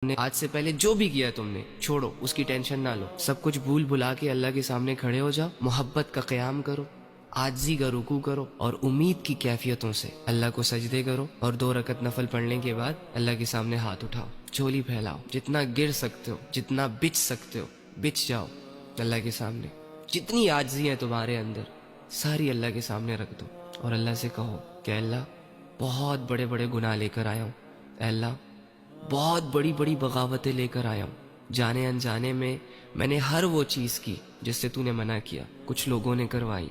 نے آج سے پہلے جو بھی کیا تم نے چھوڑو، اس کی ٹینشن نہ لو، سب کچھ بھول بھلا کے اللہ کے سامنے کھڑے ہو جاؤ، محبت کا قیام کرو، عاجزی کا رکوع کرو اور امید کی کیفیتوں سے اللہ کو سجدے کرو، اور 2 رکعت نفل پڑھنے کے بعد اللہ کے سامنے ہاتھ اٹھاؤ، جھولی پھیلاؤ، جتنا گر سکتے ہو، جتنا بچ سکتے ہو بچ جاؤ اللہ کے سامنے، جتنی عاجزی ہے تمہارے اندر ساری اللہ کے سامنے رکھ دو، اور اللہ سے کہو کہ اللہ بہت بڑے بڑے گناہ لے کر آیا ہوں، اے اللہ بہت بڑی بڑی بغاوتیں لے کر آیا ہوں، جانے انجانے میں نے ہر وہ چیز کی جس سے تو نے منع کیا، کچھ لوگوں نے کروائی،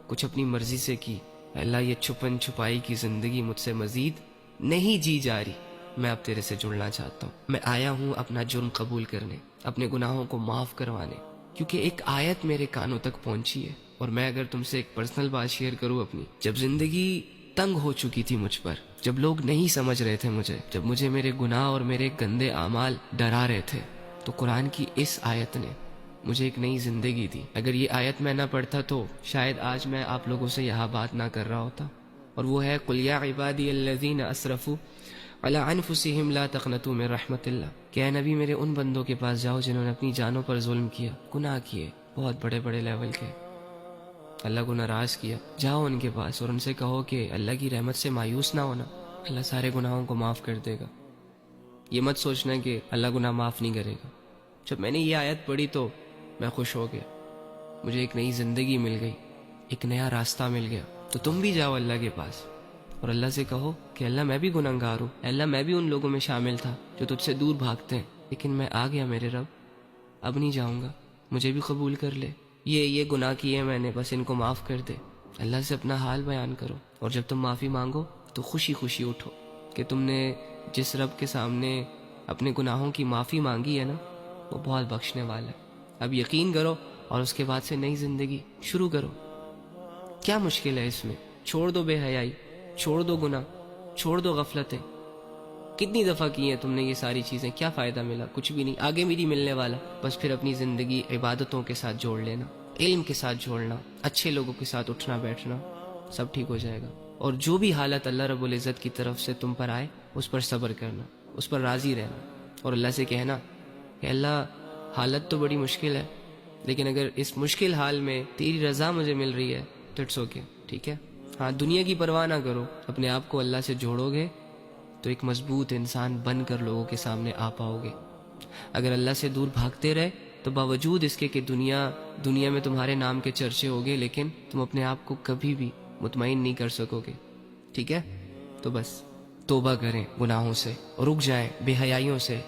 کچھ اپنی مرضی سے کی، اے اللہ یہ چھپن چھپائی کی زندگی مجھ سے مزید نہیں جی جا رہی، میں اب تیرے سے جڑنا چاہتا ہوں، میں آیا ہوں اپنا جرم قبول کرنے، اپنے گناہوں کو معاف کروانے، کیونکہ ایک آیت میرے کانوں تک پہنچی ہے، اور میں اگر تم سے ایک پرسنل بات شیئر کروں اپنی، جب زندگی تنگ ہو چکی تھی مجھ پر، جب لوگ نہیں سمجھ رہے تھے مجھے، جب مجھے میرے گناہ اور میرے گندے اعمال ڈرا رہے تھے، تو قرآن کی اس آیت نے مجھے ایک نئی زندگی دی۔ اگر یہ آیت میں نہ پڑھتا تو شاید آج میں آپ لوگوں سے یہاں بات نہ کر رہا ہوتا، اور وہ ہے قُلْ يَا عِبَادِيَ الَّذِينَ أَسْرَفُوا عَلَىٰ أَنفُسِهِمْ لَا تَقْنَطُوا مِن رَحْمَةِ اللَّهِ، کہ اے نبی میرے ان بندوں کے پاس جاؤ جنہوں نے اپنی جانوں پر ظلم کیا، گناہ کیے بہت بڑے بڑے لیول کے، اللہ کو ناراض کیا، جاؤ ان کے پاس اور ان سے کہو کہ اللہ کی رحمت سے مایوس نہ ہونا، اللہ سارے گناہوں کو معاف کر دے گا، یہ مت سوچنا کہ اللہ گناہ معاف نہیں کرے گا۔ جب میں نے یہ آیت پڑھی تو میں خوش ہو گیا، مجھے ایک نئی زندگی مل گئی، ایک نیا راستہ مل گیا۔ تو تم بھی جاؤ اللہ کے پاس اور اللہ سے کہو کہ اللہ میں بھی گنہگار ہوں، اے اللہ میں بھی ان لوگوں میں شامل تھا جو تجھ سے دور بھاگتے ہیں، لیکن میں آ گیا میرے رب، اب نہیں جاؤں گا، مجھے بھی قبول کر لے، یہ گناہ کیے میں نے، بس ان کو معاف کر دے۔ اللہ سے اپنا حال بیان کرو، اور جب تم معافی مانگو تو خوشی خوشی اٹھو کہ تم نے جس رب کے سامنے اپنے گناہوں کی معافی مانگی ہے نا، وہ بہت بخشنے والا ہے۔ اب یقین کرو اور اس کے بعد سے نئی زندگی شروع کرو۔ کیا مشکل ہے اس میں؟ چھوڑ دو بے حیائی، چھوڑ دو گناہ، چھوڑ دو غفلتیں۔ کتنی دفعہ کی ہیں تم نے یہ ساری چیزیں، کیا فائدہ ملا؟ کچھ بھی نہیں، آگے بھی نہیں ملنے والا۔ بس پھر اپنی زندگی عبادتوں کے ساتھ جوڑ لینا، علم کے ساتھ جوڑنا، اچھے لوگوں کے ساتھ اٹھنا بیٹھنا، سب ٹھیک ہو جائے گا۔ اور جو بھی حالت اللہ رب العزت کی طرف سے تم پر آئے اس پر صبر کرنا، اس پر راضی رہنا، اور اللہ سے کہنا کہ اللہ حالت تو بڑی مشکل ہے، لیکن اگر اس مشکل حال میں تیری رضا مجھے مل رہی ہے تو اٹس اوکے، ٹھیک ہے۔ ہاں دنیا کی پرواہ نہ کرو، اپنے آپ کو اللہ سے جوڑو گے تو ایک مضبوط انسان بن کر لوگوں کے سامنے آ پاؤ گے۔ اگر اللہ سے دور بھاگتے رہے تو باوجود اس کے کہ دنیا میں تمہارے نام کے چرچے ہوگے، لیکن تم اپنے آپ کو کبھی بھی مطمئن نہیں کر سکو گے، ٹھیک ہے۔ تو بس توبہ کریں گناہوں سے، رک جائیں بے حیائیوں سے۔